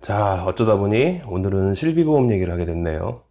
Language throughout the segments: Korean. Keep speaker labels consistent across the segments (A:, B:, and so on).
A: 자, 어쩌다 보니 오늘은 실비보험 얘기를 하게 됐네요.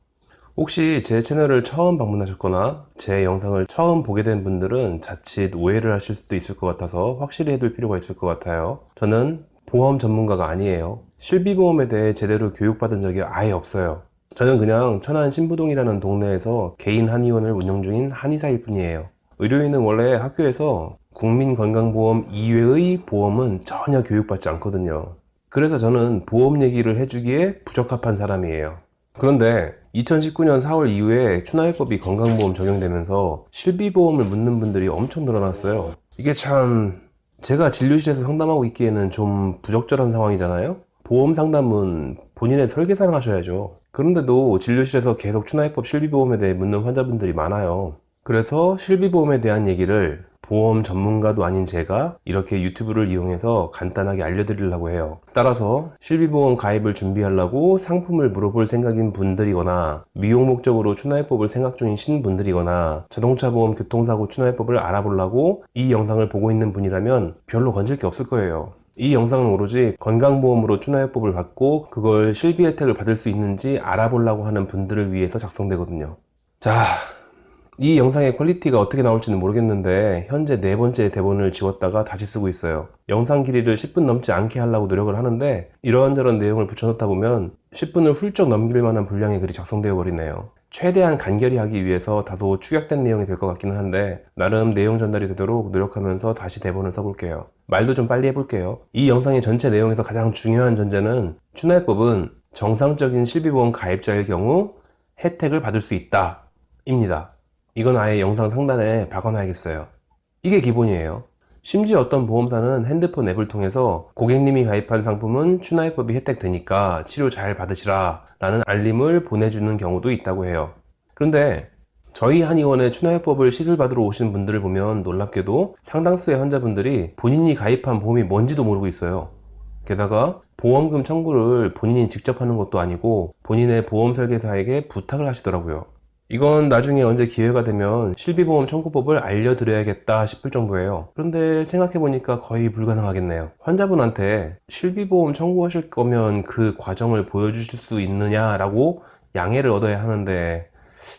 A: 혹시 제 채널을 처음 방문하셨거나 제 영상을 처음 보게 된 분들은 자칫 오해를 하실 수도 있을 것 같아서 확실히 해둘 필요가 있을 것 같아요. 저는 보험 전문가가 아니에요. 실비보험에 대해 제대로 교육받은 적이 아예 없어요. 저는 그냥 천안 신부동이라는 동네에서 개인 한의원을 운영 중인 한의사일 뿐이에요. 의료인은 원래 학교에서 국민건강보험 이외의 보험은 전혀 교육받지 않거든요. 그래서 저는 보험 얘기를 해주기에 부적합한 사람이에요. 그런데 2019년 4월 이후에 추나요법이 건강보험 적용되면서 실비보험을 묻는 분들이 엄청 늘어났어요. 이게 참 제가 진료실에서 상담하고 있기에는 좀 부적절한 상황이잖아요. 보험 상담은 본인의 설계사랑 하셔야죠. 그런데도 진료실에서 계속 추나요법 실비보험에 대해 묻는 환자분들이 많아요. 그래서 실비보험에 대한 얘기를 보험 전문가도 아닌 제가 이렇게 유튜브를 이용해서 간단하게 알려드리려고 해요. 따라서 실비보험 가입을 준비하려고 상품을 물어볼 생각인 분들이거나 미용 목적으로 추나요법을 생각 중이신 분들이거나 자동차 보험 교통사고 추나요법을 알아보려고 이 영상을 보고 있는 분이라면 별로 건질 게 없을 거예요. 이 영상은 오로지 건강보험으로 추나요법을 받고 그걸 실비 혜택을 받을 수 있는지 알아보려고 하는 분들을 위해서 작성되거든요. 자, 이 영상의 퀄리티가 어떻게 나올지는 모르겠는데 현재 네 번째 대본을 지웠다가 다시 쓰고 있어요. 영상 길이를 10분 넘지 않게 하려고 노력을 하는데 이런저런 내용을 붙여넣다 보면 10분을 훌쩍 넘길 만한 분량의 글이 작성되어 버리네요. 최대한 간결히 하기 위해서 다소 축약된 내용이 될 것 같기는 한데 나름 내용 전달이 되도록 노력하면서 다시 대본을 써볼게요. 말도 좀 빨리 해볼게요. 이 영상의 전체 내용에서 가장 중요한 전제는 추나요법은 정상적인 실비보험 가입자일 경우 혜택을 받을 수 있다 입니다. 이건 아예 영상 상단에 박아놔야겠어요. 이게 기본이에요. 심지어 어떤 보험사는 핸드폰 앱을 통해서 고객님이 가입한 상품은 추나요법이 혜택되니까 치료 잘 받으시라 라는 알림을 보내주는 경우도 있다고 해요. 그런데 저희 한의원에 추나요법을 시술받으러 오시는 분들을 보면 놀랍게도 상당수의 환자분들이 본인이 가입한 보험이 뭔지도 모르고 있어요. 게다가 보험금 청구를 본인이 직접 하는 것도 아니고 본인의 보험 설계사에게 부탁을 하시더라고요. 이건 나중에 언제 기회가 되면 실비보험 청구법을 알려드려야겠다 싶을 정도예요. 그런데 생각해보니까 거의 불가능하겠네요. 환자분한테 실비보험 청구하실 거면 그 과정을 보여주실 수 있느냐라고 양해를 얻어야 하는데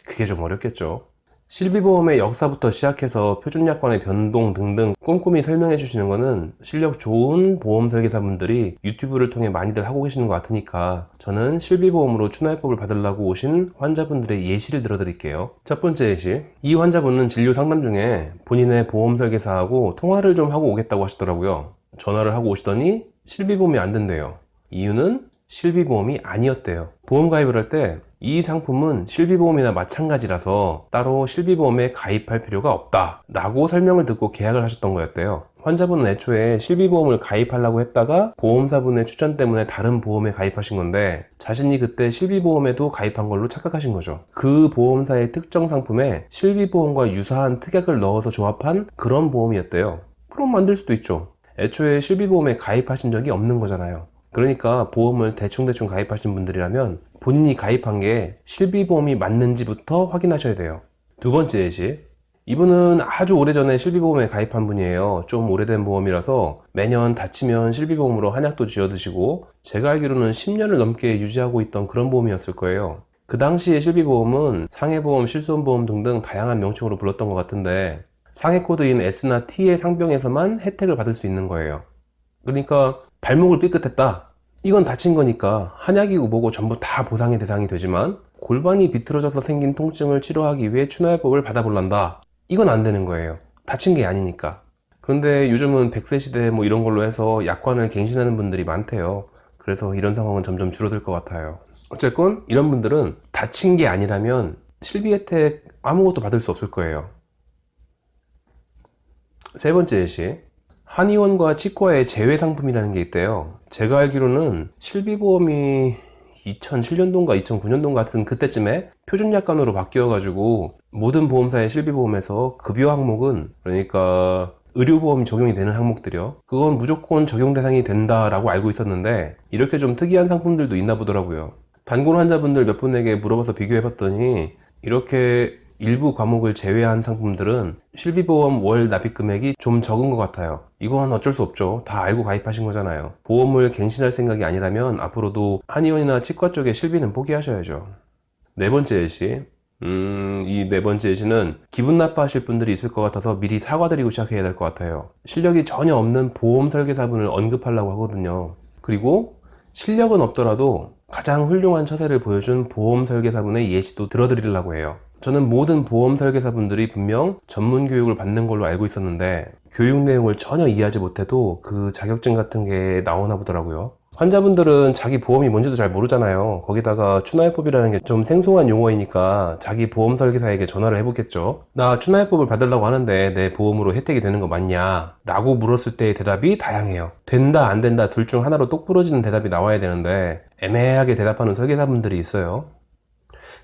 A: 그게 좀 어렵겠죠. 실비보험의 역사부터 시작해서 표준약관의 변동 등등 꼼꼼히 설명해 주시는 거는 실력 좋은 보험 설계사분들이 유튜브를 통해 많이들 하고 계시는 것 같으니까 저는 실비보험으로 추나요법을 받으려고 오신 환자분들의 예시를 들어드릴게요. 첫 번째 예시, 이 환자분은 진료 상담 중에 본인의 보험 설계사하고 통화를 좀 하고 오겠다고 하시더라고요. 전화를 하고 오시더니 실비보험이 안 된대요. 이유는 실비보험이 아니었대요. 보험 가입을 할 때 이 상품은 실비보험이나 마찬가지라서 따로 실비보험에 가입할 필요가 없다 라고 설명을 듣고 계약을 하셨던 거였대요. 환자분은 애초에 실비보험을 가입하려고 했다가 보험사분의 추천 때문에 다른 보험에 가입하신 건데 자신이 그때 실비보험에도 가입한 걸로 착각하신 거죠. 그 보험사의 특정 상품에 실비보험과 유사한 특약을 넣어서 조합한 그런 보험이었대요. 그럼 만들 수도 있죠. 애초에 실비보험에 가입하신 적이 없는 거잖아요. 그러니까 보험을 대충대충 가입하신 분들이라면 본인이 가입한 게 실비보험이 맞는지부터 확인하셔야 돼요. 두 번째 예시, 이분은 아주 오래전에 실비보험에 가입한 분이에요. 좀 오래된 보험이라서 매년 다치면 실비보험으로 한약도 지어 드시고 제가 알기로는 10년을 넘게 유지하고 있던 그런 보험이었을 거예요. 그 당시에 실비보험은 상해보험, 실손보험 등등 다양한 명칭으로 불렀던 것 같은데 상해 코드인 S나 T의 상병에서만 혜택을 받을 수 있는 거예요. 그러니까 발목을 삐끗했다, 이건 다친 거니까 한약이고 뭐고 전부 다 보상의 대상이 되지만 골반이 비틀어져서 생긴 통증을 치료하기 위해 추나요법을 받아볼란다, 이건 안 되는 거예요. 다친 게 아니니까. 그런데 요즘은 100세 시대 뭐 이런 걸로 해서 약관을 갱신하는 분들이 많대요. 그래서 이런 상황은 점점 줄어들 것 같아요. 어쨌건 이런 분들은 다친 게 아니라면 실비 혜택 아무것도 받을 수 없을 거예요. 세 번째 예시, 한의원과 치과의 제외 상품이라는 게 있대요. 제가 알기로는 실비보험이 2007년도인가 2009년도 같은 그때쯤에 표준약관으로 바뀌어가지고 모든 보험사의 실비보험에서 급여 항목은, 그러니까 의료보험이 적용이 되는 항목들이요, 그건 무조건 적용 대상이 된다라고 알고 있었는데 이렇게 좀 특이한 상품들도 있나 보더라고요. 단골 환자분들 몇 분에게 물어봐서 비교해봤더니 이렇게 일부 과목을 제외한 상품들은 실비보험 월 납입 금액이 좀 적은 것 같아요. 이건 어쩔 수 없죠. 다 알고 가입하신 거잖아요. 보험을 갱신할 생각이 아니라면 앞으로도 한의원이나 치과 쪽에 실비는 포기하셔야죠. 네 번째 예시. 이 네 번째 예시는 기분 나빠하실 분들이 있을 것 같아서 미리 사과드리고 시작해야 될 것 같아요. 실력이 전혀 없는 보험 설계사분을 언급하려고 하거든요. 그리고 실력은 없더라도 가장 훌륭한 처세를 보여준 보험 설계사분의 예시도 들어드리려고 해요. 저는 모든 보험 설계사분들이 분명 전문 교육을 받는 걸로 알고 있었는데 교육 내용을 전혀 이해하지 못해도 그 자격증 같은 게 나오나 보더라고요. 환자분들은 자기 보험이 뭔지도 잘 모르잖아요. 거기다가 추나요법이라는 게 좀 생소한 용어이니까 자기 보험 설계사에게 전화를 해보겠죠. 나 추나요법을 받으려고 하는데 내 보험으로 혜택이 되는 거 맞냐? 라고 물었을 때의 대답이 다양해요. 된다 안 된다 둘 중 하나로 똑 부러지는 대답이 나와야 되는데 애매하게 대답하는 설계사분들이 있어요.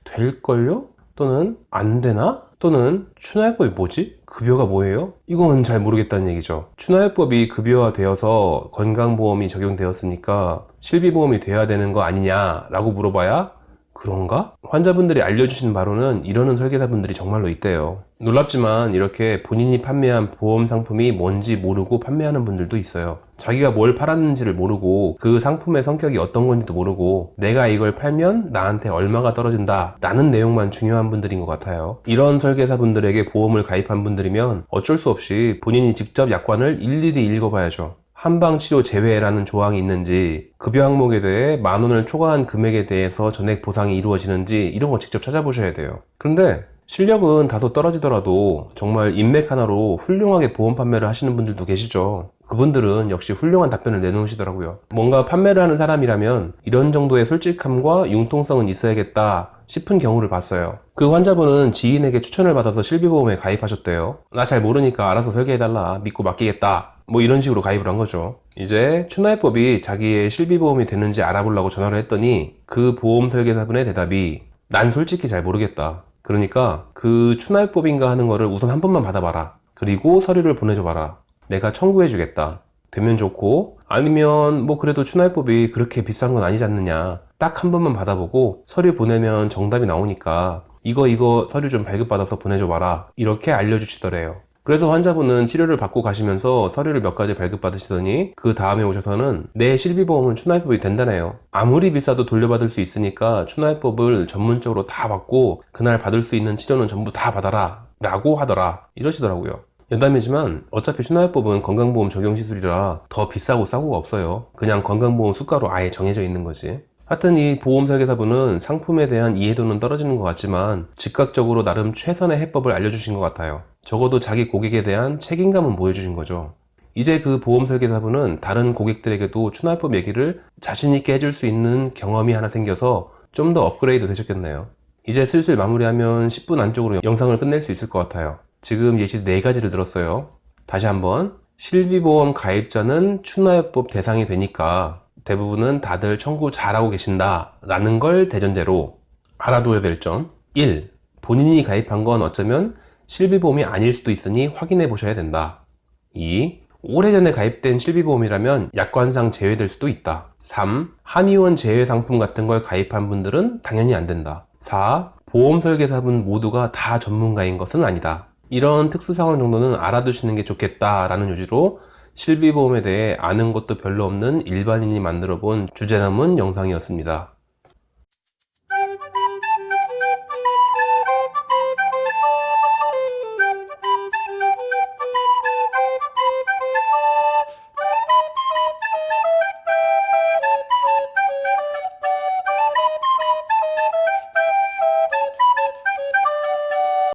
A: 될걸요? 또는 안 되나? 또는 추나요법이 뭐지? 급여가 뭐예요? 이건 잘 모르겠다는 얘기죠. 추나요법이 급여화되어서 건강보험이 적용되었으니까 실비보험이 돼야 되는 거 아니냐 라고 물어봐야 그런가? 환자분들이 알려주신 바로는 이러는 설계사분들이 정말로 있대요. 놀랍지만 이렇게 본인이 판매한 보험 상품이 뭔지 모르고 판매하는 분들도 있어요. 자기가 뭘 팔았는지를 모르고 그 상품의 성격이 어떤 건지도 모르고 내가 이걸 팔면 나한테 얼마가 떨어진다 라는 내용만 중요한 분들인 것 같아요. 이런 설계사분들에게 보험을 가입한 분들이면 어쩔 수 없이 본인이 직접 약관을 일일이 읽어봐야죠. 한방치료 제외라는 조항이 있는지, 급여 항목에 대해 10,000원을 초과한 금액에 대해서 전액 보상이 이루어지는지 이런 거 직접 찾아보셔야 돼요. 그런데 실력은 다소 떨어지더라도 정말 인맥 하나로 훌륭하게 보험 판매를 하시는 분들도 계시죠. 그분들은 역시 훌륭한 답변을 내놓으시더라고요. 뭔가 판매를 하는 사람이라면 이런 정도의 솔직함과 융통성은 있어야겠다 싶은 경우를 봤어요. 그 환자분은 지인에게 추천을 받아서 실비보험에 가입하셨대요. 나 잘 모르니까 알아서 설계해달라, 믿고 맡기겠다, 뭐 이런 식으로 가입을 한 거죠. 이제 추나요법이 자기의 실비보험이 되는지 알아보려고 전화를 했더니 그 보험 설계사분의 대답이 난 솔직히 잘 모르겠다. 그러니까 그 추나요법인가 하는 거를 우선 한 번만 받아봐라. 그리고 서류를 보내줘봐라. 내가 청구해주겠다. 되면 좋고, 아니면 뭐 그래도 추나요법이 그렇게 비싼 건 아니지 않느냐. 딱 한 번만 받아보고 서류 보내면 정답이 나오니까 이거 서류 좀 발급받아서 보내줘봐라. 이렇게 알려주시더래요. 그래서 환자분은 치료를 받고 가시면서 서류를 몇 가지 발급받으시더니 그 다음에 오셔서는 내 실비보험은 추나요법이 된다네요. 아무리 비싸도 돌려받을 수 있으니까 추나요법을 전문적으로 다 받고 그날 받을 수 있는 치료는 전부 다 받아라 라고 하더라. 이러시더라고요. 연담이지만 어차피 추나요법은 건강보험 적용시술이라 더 비싸고 싸고가 없어요. 그냥 건강보험 수가로 아예 정해져 있는 거지. 하여튼 이 보험 설계사분은 상품에 대한 이해도는 떨어지는 것 같지만 즉각적으로 나름 최선의 해법을 알려주신 것 같아요. 적어도 자기 고객에 대한 책임감은 보여주신 거죠. 이제 그 보험 설계사분은 다른 고객들에게도 추나요법 얘기를 자신있게 해줄 수 있는 경험이 하나 생겨서 좀 더 업그레이드 되셨겠네요. 이제 슬슬 마무리하면 10분 안쪽으로 영상을 끝낼 수 있을 것 같아요. 지금 예시 4가지를 들었어요. 다시 한번, 실비보험 가입자는 추나요법 대상이 되니까 대부분은 다들 청구 잘하고 계신다 라는 걸 대전제로 알아둬야 될 점. 1. 본인이 가입한 건 어쩌면 실비보험이 아닐 수도 있으니 확인해 보셔야 된다. 2. 오래전에 가입된 실비보험이라면 약관상 제외될 수도 있다. 3. 한의원 제외 상품 같은 걸 가입한 분들은 당연히 안 된다. 4. 보험 설계사분 모두가 다 전문가인 것은 아니다. 이런 특수 상황 정도는 알아두시는 게 좋겠다라는 요지로 실비보험에 대해 아는 것도 별로 없는 일반인이 만들어 본 주제넘은 영상이었습니다.